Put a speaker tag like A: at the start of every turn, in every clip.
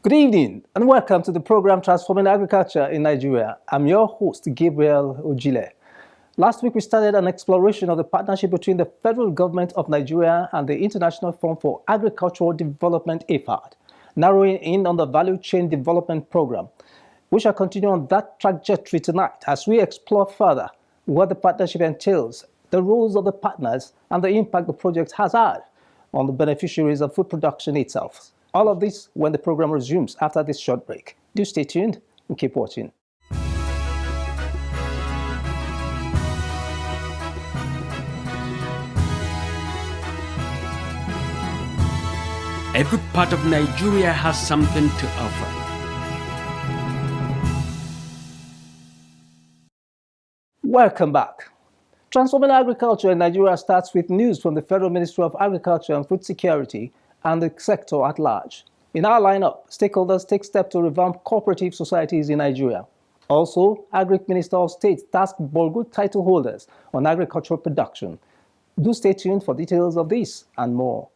A: Good evening and welcome to the program Transforming Agriculture in Nigeria. I'm your host, Gabriel Ojile. Last week we started an exploration of the partnership between the federal government of Nigeria and the International Fund for Agricultural Development IFAD, narrowing in on the Value Chain Development Program. We shall continue on that trajectory tonight as we explore further what the partnership entails, the roles of the partners, and the impact the project has had on the beneficiaries of food production itself. All of this when the program resumes after this short break. Do stay tuned and keep watching.
B: Every part of Nigeria has something to offer.
A: Welcome back. Transforming Agriculture in Nigeria starts with news from the Federal Ministry of Agriculture and Food Security and the sector at large. In our lineup, stakeholders take steps to revamp cooperative societies in Nigeria. Also, Agric Minister of State tasked Borgu title holders on agricultural production. Do stay tuned for details of this and more.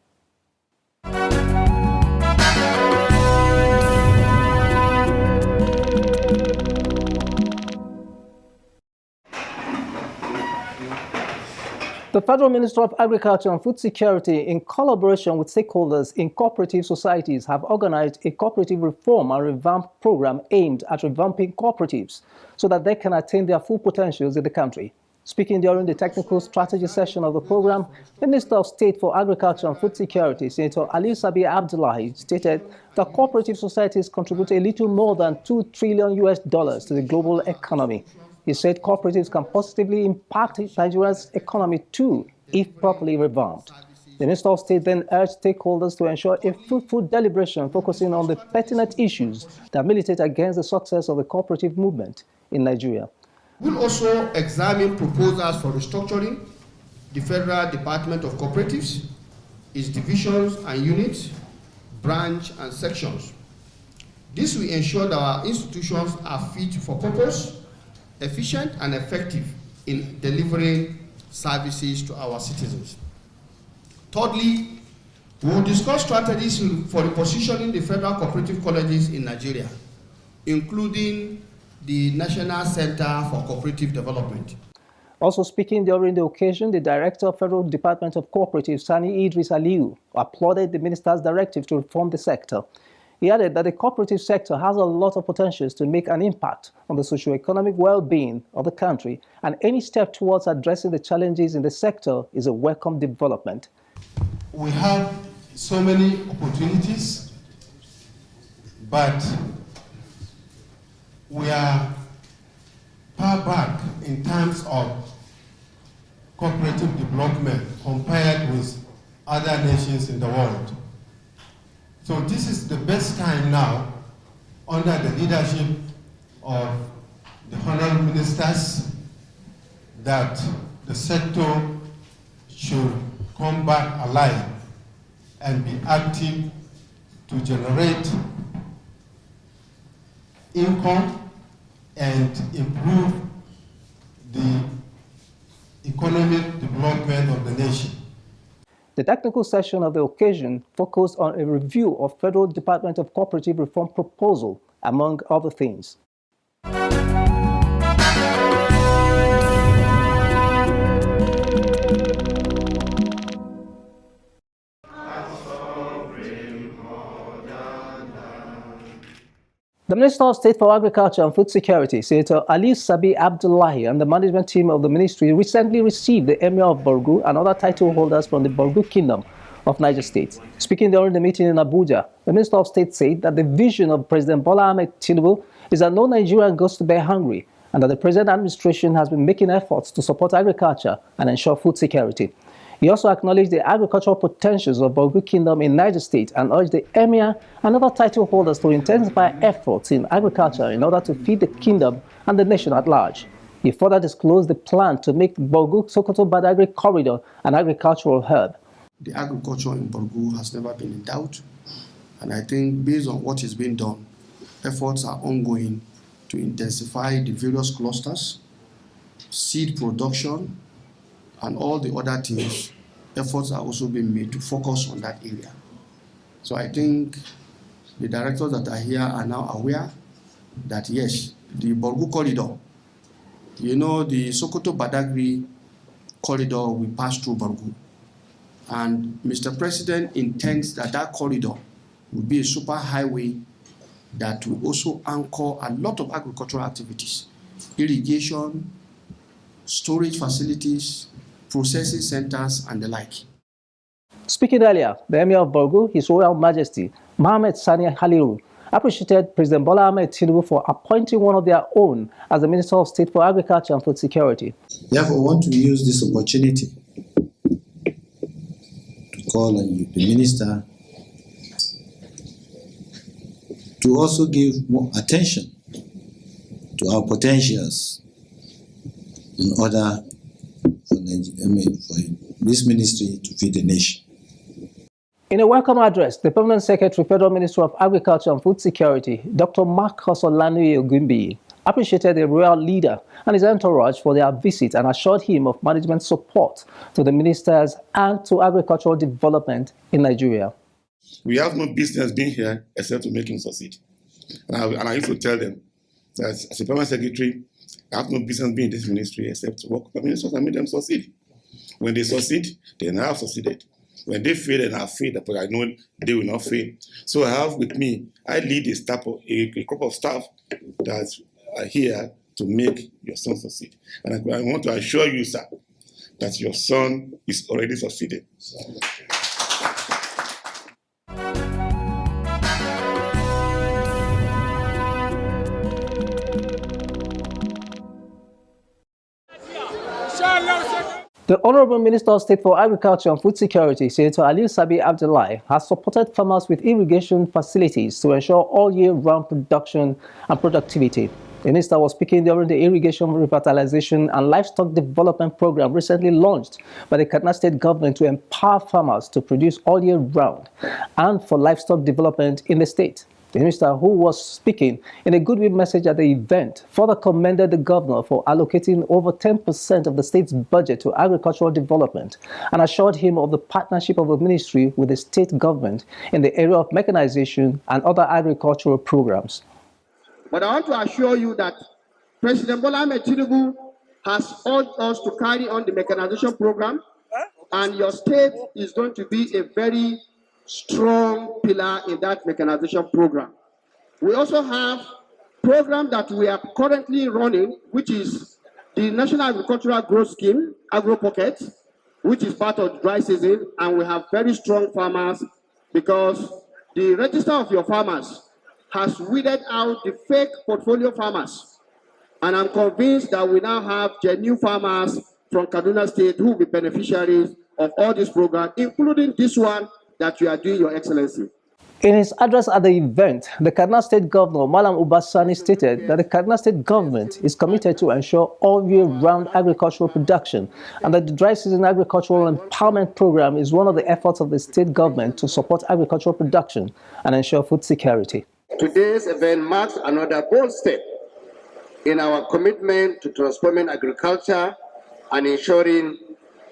A: The Federal Ministry of Agriculture and Food Security, in collaboration with stakeholders in cooperative societies, have organized a cooperative reform and revamp program aimed at revamping cooperatives so that they can attain their full potentials in the country. Speaking during the technical strategy session of the program, the Minister of State for Agriculture and Food Security, Senator Ali Sabi Abdullahi, stated that cooperative societies contribute a little more than $2 trillion to the global economy. He said cooperatives can positively impact Nigeria's economy too, if properly revamped. The Minister of State then urged stakeholders to ensure a fruitful deliberation focusing on the pertinent issues that militate against the success of the cooperative movement in Nigeria.
C: We'll also examine proposals for restructuring the Federal Department of Cooperatives, its divisions and units, branch and sections. This will ensure that our institutions are fit for purpose, efficient and effective in delivering services to our citizens. Thirdly, we will discuss strategies for repositioning the federal cooperative colleges in Nigeria, including the National Center for Cooperative Development.
A: Also speaking during the occasion, the Director of Federal Department of Cooperatives, Sani Idris Aliyu, applauded the Minister's directive to reform the sector. He added that the cooperative sector has a lot of potentials to make an impact on the socio-economic well-being of the country, and any step towards addressing the challenges in the sector is a welcome development.
D: We have so many opportunities, but we are far back in terms of cooperative development compared with other nations in the world. So this is the best time now, under the leadership of the honorable ministers, that the sector should come back alive and be active to generate income and improve the economic development of the nation.
A: The technical session of the occasion focused on a review of Federal Department of Cooperative Reform proposal, among other things. The Minister of State for Agriculture and Food Security, Senator Ali Sabi Abdullahi, and the management team of the ministry recently received the Emir of Borgu and other title holders from the Borgu Kingdom of Niger State. Speaking during the meeting in Abuja, the Minister of State said that the vision of President Bola Ahmed Tinubu is that no Nigerian goes to bed hungry, and that the present administration has been making efforts to support agriculture and ensure food security. He also acknowledged the agricultural potentials of Borgu Kingdom in Niger State and urged the Emir and other title holders to intensify efforts in agriculture in order to feed the kingdom and the nation at large. He further disclosed the plan to make Borgu-Sokoto-Badagry corridor an agricultural hub.
C: The agriculture in Borgu has never been in doubt, and I think based on what is being done, efforts are ongoing to intensify the various clusters, seed production, and all the other things. Efforts are also being made to focus on that area. So I think the directors that are here are now aware that yes, the Borgu corridor, you know, the Sokoto-Badagry corridor will pass through Borgu. And Mr. President intends that that corridor will be a super highway that will also anchor a lot of agricultural activities, irrigation, storage facilities, processing centers, and the like.
A: Speaking earlier, the Emir of Borgu, His Royal Majesty, Mohammed Sani Haliru, appreciated President Bola Ahmed Tinubu for appointing one of their own as the Minister of State for Agriculture and Food Security.
E: Therefore, I want to use this opportunity to call on you, the Minister, to also give more attention to our potentials in order for this ministry to feed the nation.
A: In a welcome address, the Permanent Secretary, Federal Minister of Agriculture and Food Security, Dr. Marcus Olanuyi Ogumbi, appreciated the royal leader and his entourage for their visit and assured him of management support to the ministers and to agricultural development in Nigeria.
F: We have no business being here except to make him succeed. And I used to tell them that as a permanent secretary, I have no business being in this ministry except to work with the ministers and make them succeed. When they succeed, then I have succeeded. When they fail, then I fail, but I know they will not fail. So I have with me, I lead a group of staff that are here to make your son succeed. And I want to assure you, sir, that your son is already succeeding.
A: The Honorable Minister of State for Agriculture and Food Security, Senator Aliyu Sabi Abdullahi, has supported farmers with irrigation facilities to ensure all year-round production and productivity. The minister was speaking during the Irrigation Revitalization and Livestock Development Program recently launched by the Kaduna State government to empower farmers to produce all year round and for livestock development in the state. The minister, who was speaking in a goodwill message at the event, further commended the governor for allocating over 10% of the state's budget to agricultural development and assured him of the partnership of the ministry with the state government in the area of mechanization and other agricultural programs.
C: But I want to assure you that President Bola Ahmed Tinubu has urged us to carry on the mechanization program, and your state is going to be a very strong pillar in that mechanization program. We also have a program that we are currently running, which is the National Agricultural Growth Scheme, Agro Pocket, which is part of the dry season, and we have very strong farmers because the register of your farmers has weeded out the fake portfolio farmers. And I'm convinced that we now have genuine farmers from Kaduna State who will be beneficiaries of all this program, including this one that you are doing, Your Excellency.
A: In his address at the event, the Kaduna State Governor, Malam Ubasani, stated that the Kaduna State government is committed to ensure all year-round agricultural production and that the dry season agricultural empowerment program is one of the efforts of the state government to support agricultural production and ensure food security.
G: Today's event marks another bold step in our commitment to transforming agriculture and ensuring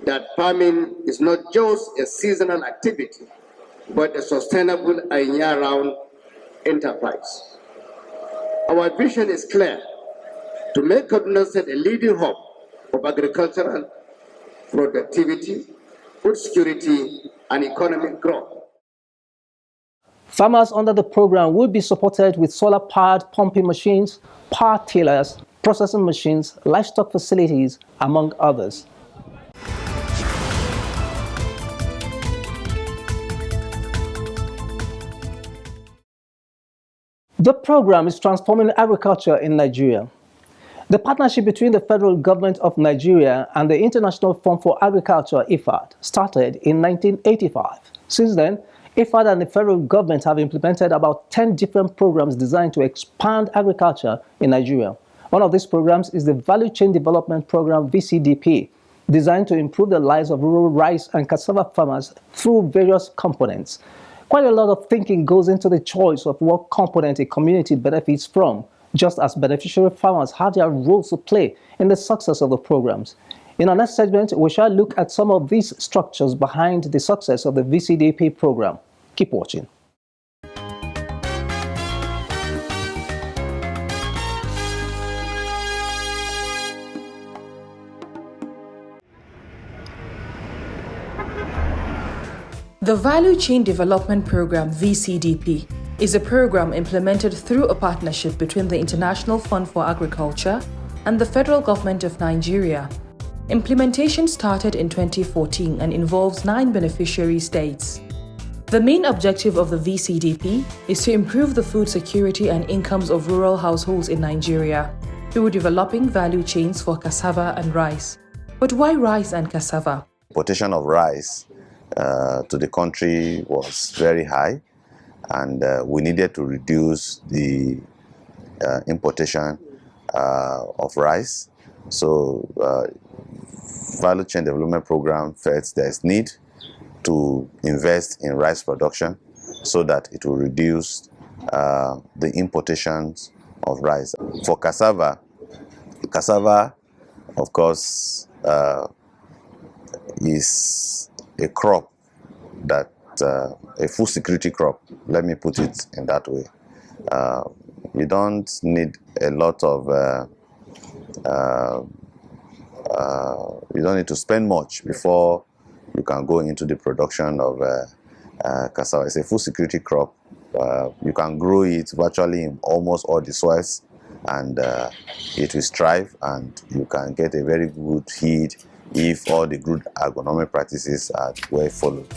G: that farming is not just a seasonal activity, but a sustainable and year-round enterprise. Our vision is clear: to make Kaduna State a leading hub of agricultural productivity, food security, and economic growth.
A: Farmers under the program will be supported with solar-powered pumping machines, power tillers, processing machines, livestock facilities, among others. The program is transforming agriculture in Nigeria. The partnership between the federal government of Nigeria and the International Fund for Agriculture, IFAD, started in 1985. Since then, IFAD and the federal government have implemented about 10 different programs designed to expand agriculture in Nigeria. One of these programs is the Value Chain Development Program, VCDP, designed to improve the lives of rural rice and cassava farmers through various components. Quite a lot of thinking goes into the choice of what component a community benefits from, just as beneficiary farmers have their roles to play in the success of the programs. In our next segment, we shall look at some of these structures behind the success of the VCDP program. Keep watching.
H: The Value Chain Development Program (VCDP) is a program implemented through a partnership between the International Fund for Agriculture and the Federal Government of Nigeria. Implementation started in 2014 and involves 9 beneficiary states. The main objective of the VCDP is to improve the food security and incomes of rural households in Nigeria through developing value chains for cassava and rice. But why rice and cassava?
I: Importation of rice to the country was very high, and we needed to reduce the importation of rice. So Value Chain Development Program felt there is need to invest in rice production so that it will reduce the importations of rice. For cassava, of course, is a crop that, a food security crop, let me put it in that way. You don't need a lot of, you don't need to spend much before you can go into the production of cassava. It's a food security crop. You can grow it virtually in almost all the soils, and it will thrive, and you can get a very good yield if all the good agronomic practices are well followed.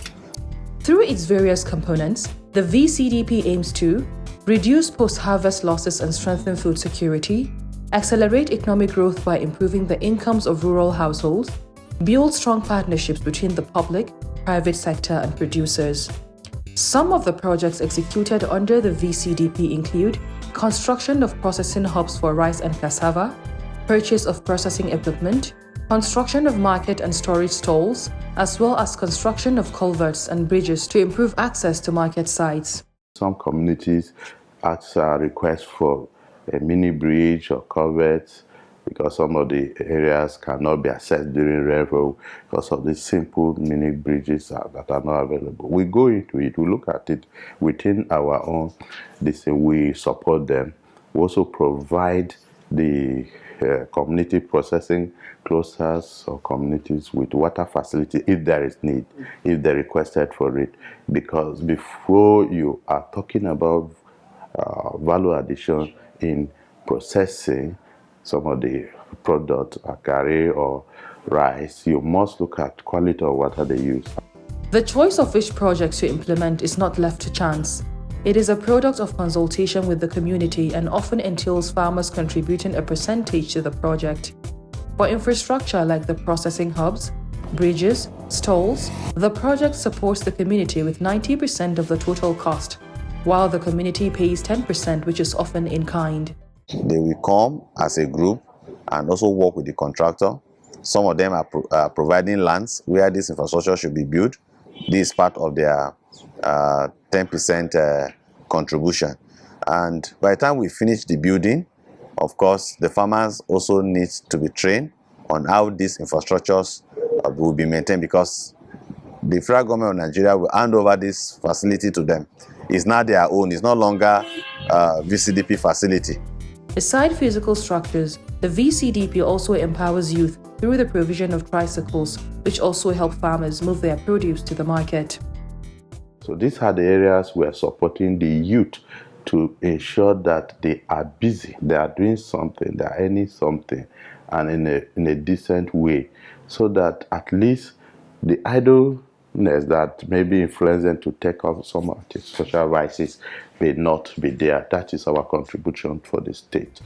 H: Through its various components, the VCDP aims to reduce post-harvest losses and strengthen food security, accelerate economic growth by improving the incomes of rural households, build strong partnerships between the public, private sector, and producers. Some of the projects executed under the VCDP include construction of processing hubs for rice and cassava, purchase of processing equipment, construction of market and storage stalls, as well as construction of culverts and bridges to improve access to market sites.
J: Some communities ask requests for a mini bridge or culverts because some of the areas cannot be accessed during rainfall because of the simple mini bridges that are not available. We go into it, we look at it within our own, we support them. We also provide the community processing clusters or communities with water facility if there is need, if they requested for it. Because before you are talking about value addition in processing some of the product, agari or rice, you must look at quality of water they use.
H: The choice of which projects to implement is not left to chance. It is a product of consultation with the community and often entails farmers contributing a percentage to the project. For infrastructure like the processing hubs, bridges, stalls, the project supports the community with 90% of the total cost, while the community pays 10%, which is often in kind.
I: They will come as a group and also work with the contractor. Some of them are providing lands where this infrastructure should be built. This is part of their 10% contribution. And by the time we finish the building, of course, the farmers also need to be trained on how these infrastructures will be maintained, because the federal government of Nigeria will hand over this facility to them. It's not their own. It's no longer VCDP facility.
H: Aside physical structures, the VCDP also empowers youth through the provision of tricycles, which also help farmers move their produce to the market.
J: So these are the areas we are supporting the youth to ensure that they are busy, they are doing something, they are earning something, and in a decent way, so that at least the idleness that may be influencing them to take off some of the social vices may not be there. That is our contribution for the state.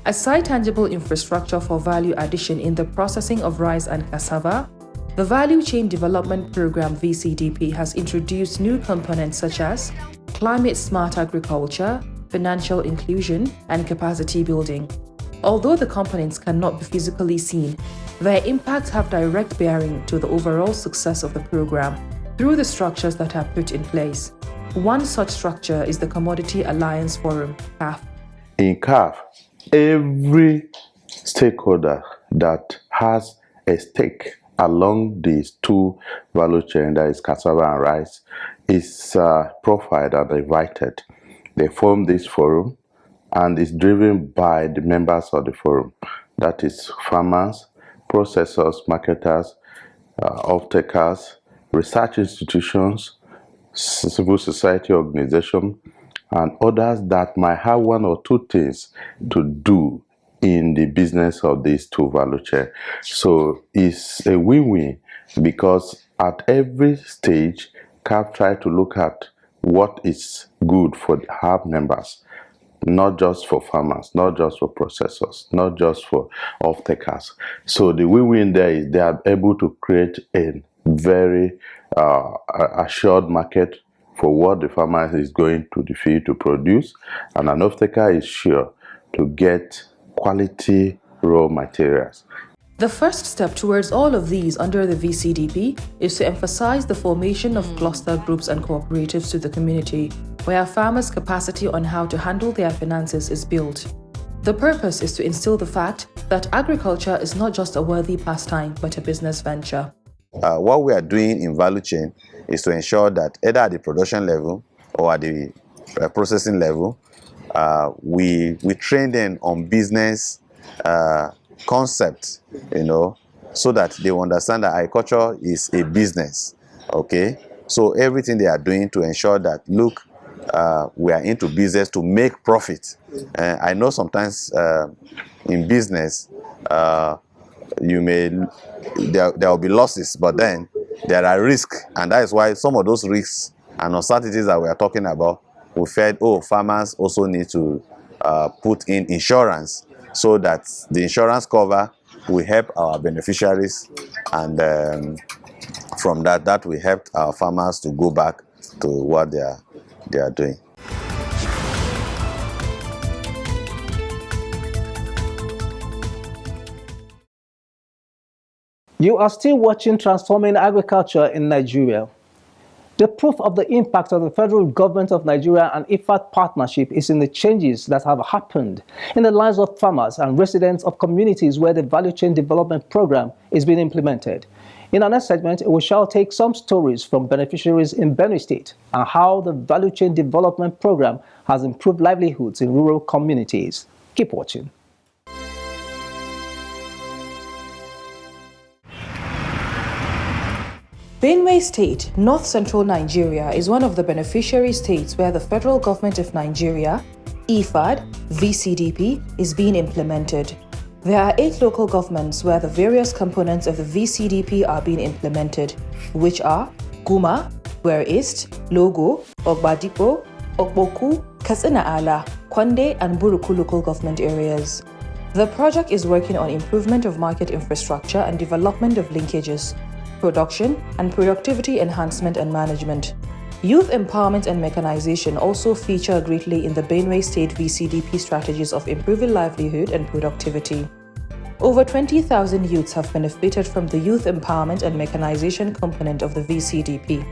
H: Aside tangible infrastructure for value addition in the processing of rice and cassava, the Value Chain Development Program (VCDP) has introduced new components such as climate-smart agriculture, financial inclusion, and capacity building. Although the components cannot be physically seen, their impacts have direct bearing to the overall success of the program through the structures that are put in place. One such structure is the Commodity Alliance Forum, CAF.
J: In CAF, every stakeholder that has a stake along these two value chains, that is cassava and rice, is profiled and invited. They form this forum and is driven by the members of the forum. That is farmers, processors, marketers, off-takers, research institutions, civil society organizations, and others that might have one or two things to do in the business of these two value chain. So it's a win-win, because at every stage, CAF try to look at what is good for her members, not just for farmers, not just for processors, not just for off-takers. So the win-win there is they are able to create a very assured market for what the farmer is going to the field to produce, and an off-taker is sure to get quality raw materials.
H: The first step towards all of these under the VCDP is to emphasize the formation of cluster groups and cooperatives to the community, where farmers' capacity on how to handle their finances is built. The purpose is to instill the fact that agriculture is not just a worthy pastime, but a business venture.
I: What we are doing in value chain is to ensure that either at the production level or at the processing level, we train them on business concept, so that they understand that agriculture is a business. Okay, so everything they are doing to ensure that, look, we are into business to make profit. I know sometimes in business there will be losses, but then there are risks, and that is why some of those risks and uncertainties that we are talking about, we felt, farmers also need to put in insurance, so that the insurance cover will help our beneficiaries, and from that will help our farmers to go back to what they are doing.
A: You are still watching Transforming Agriculture in Nigeria. The proof of the impact of the federal government of Nigeria and IFAD partnership is in the changes that have happened in the lives of farmers and residents of communities where the Value Chain Development Program is being implemented. In our next segment, we shall take some stories from beneficiaries in Benue State and how the Value Chain Development Program has improved livelihoods in rural communities. Keep watching.
H: Benue State, north-central Nigeria, is one of the beneficiary states where the federal government of Nigeria, IFAD, VCDP, is being implemented. There are 8 local governments where the various components of the VCDP are being implemented, which are Guma, Were East, Logo, Ogbadipo, Okboku, Katsina Ala, Kwande, and Buruku local government areas. The project is working on improvement of market infrastructure and development of linkages, production, and productivity enhancement and management. Youth empowerment and mechanization also feature greatly in the Benue State VCDP strategies of improving livelihood and productivity. Over 20,000 youths have benefited from the youth empowerment and mechanization component of the VCDP.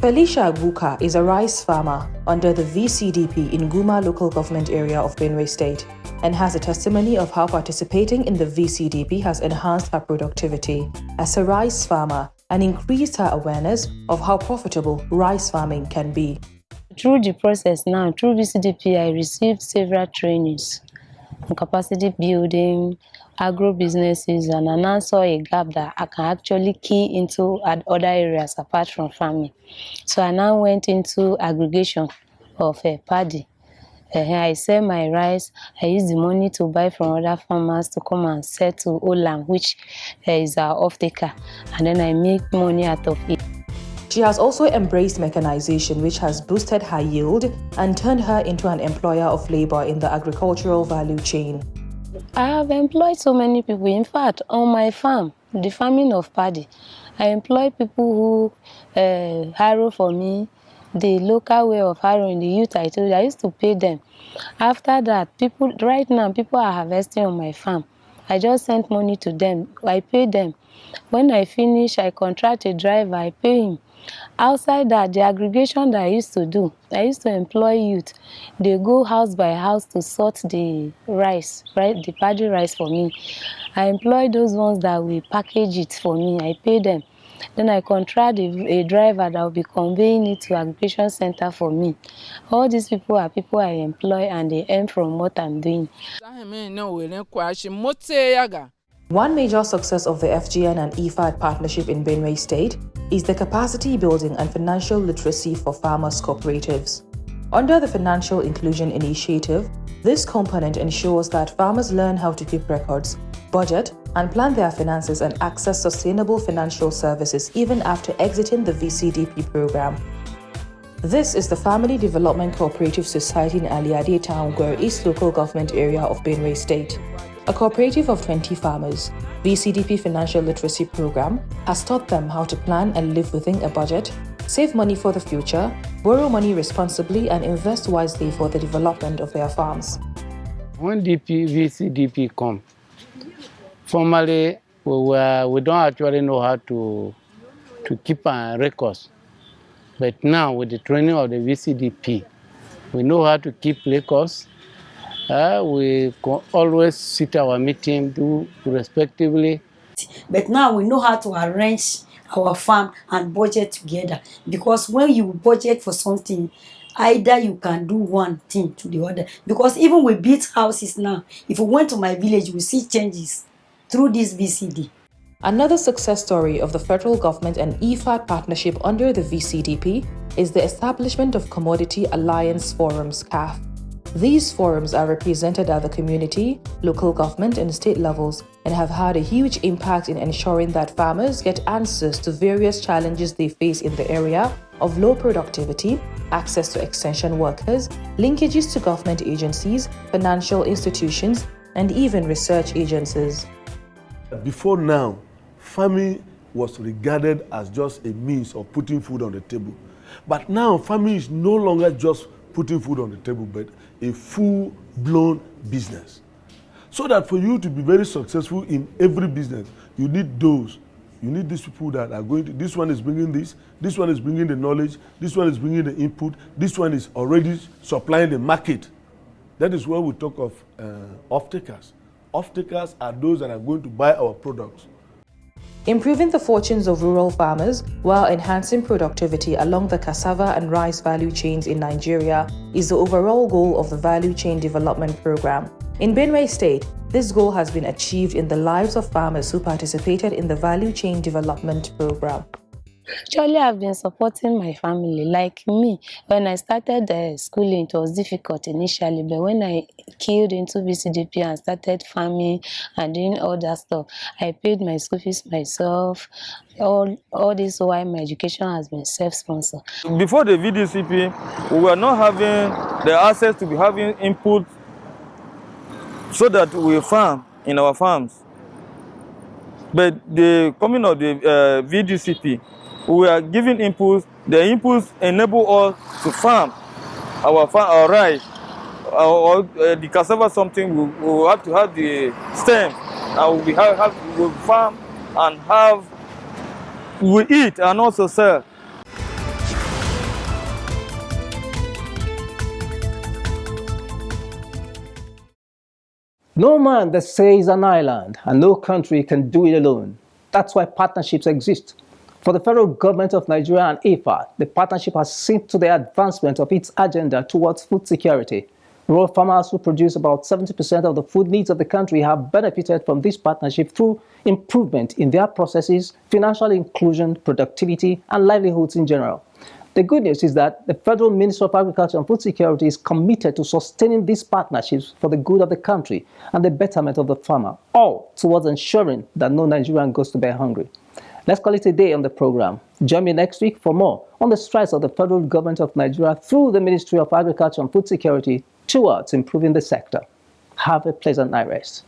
H: Felicia Aguka is a rice farmer under the VCDP in Guma local government area of Benue State, and has a testimony of how participating in the VCDP has enhanced her productivity as a rice farmer and increased her awareness of how profitable rice farming can be.
K: Through the process now, through VCDP, I received several trainings on capacity building, agro businesses, and I now saw a gap that I can actually key into other areas apart from farming. So I now went into aggregation of paddy. I sell my rice. I use the money to buy from other farmers to come and sell to Olam, which is our off-taker, and then I make money out of it.
H: She has also embraced mechanization, which has boosted her yield and turned her into an employer of labor in the agricultural value chain.
K: I have employed so many people. In fact, on my farm, the farming of paddy, I employ people who harrow for me. The local way of harrowing, the youth I told you, I used to pay them. After that, right now, people are harvesting on my farm. I just sent money to them. I pay them. When I finish, I contract a driver, I pay him. Outside that, the aggregation that I used to do, I used to employ youth. They go house by house to sort the rice, right? The paddy rice for me. I employ those ones that will package it for me. I pay them. Then I contract a driver that will be conveying it to aggregation center for me. All these people are people I employ, and they earn from what I'm doing.
H: One major success of the FGN and IFAD partnership in Benue State is the capacity building and financial literacy for farmers' cooperatives. Under the Financial Inclusion Initiative, this component ensures that farmers learn how to keep records, budget, and plan their finances and access sustainable financial services even after exiting the VCDP program. This is the Family Development Cooperative Society in Aliade Town, Gwere East Local Government Area of Benue State. A cooperative of 20 farmers, VCDP Financial Literacy Program has taught them how to plan and live within a budget, save money for the future, borrow money responsibly, and invest wisely for the development of their farms.
L: When VCDP come, formally we don't actually know how to keep records. But now with the training of the VCDP, we know how to keep records. We always sit our meeting, do respectively.
M: But now we know how to arrange our farm and budget together. Because when you budget for something, either you can do one thing to the other. Because even we build houses now, if we went to my village, we see changes through this VCD.
H: Another success story of the federal government and IFAD partnership under the VCDP is the establishment of Commodity Alliance Forums, CAF. These forums are represented at the community, local government, and state levels and have had a huge impact in ensuring that farmers get answers to various challenges they face in the area of low productivity, access to extension workers, linkages to government agencies, financial institutions, and even research agencies.
N: Before now, farming was regarded as just a means of putting food on the table. But now, farming is no longer just putting food on the table, but a full-blown business. So that for you to be very successful in every business, you need these people that are going to, this one is bringing this one is bringing the knowledge, this one is bringing the input, this one is already supplying the market. That is where we talk of off-takers. Off-takers are those that are going to buy our products.
H: Improving the fortunes of rural farmers while enhancing productivity along the cassava and rice value chains in Nigeria is the overall goal of the Value Chain Development Program. In Benue State, this goal has been achieved in the lives of farmers who participated in the Value Chain Development Program.
K: Actually, I've been supporting my family. Like me, when I started schooling, it was difficult initially, but when I keyed into VCDP and started farming and doing all that stuff, I paid my school fees myself. All this while my education has been self-sponsored.
O: Before the VDCP, we were not having the access to be having input so that we farm in our farms. But the coming of the VDCP, we are giving inputs. The inputs enable us to farm our rice or the cassava. Something we will have to have the stem, and we farm and we eat and also sell.
A: No man that says an island, and no country can do it alone. That's why partnerships exist. For the federal government of Nigeria and IFAD, the partnership has seen to the advancement of its agenda towards food security. Rural farmers who produce about 70% of the food needs of the country have benefited from this partnership through improvement in their processes, financial inclusion, productivity, and livelihoods in general. The good news is that the Federal Ministry of Agriculture and Food Security is committed to sustaining these partnerships for the good of the country and the betterment of the farmer, all towards ensuring that no Nigerian goes to bed hungry. Let's call it a day on the program. Join me next week for more on the strides of the federal government of Nigeria through the Ministry of Agriculture and Food Security towards improving the sector. Have a pleasant night rest.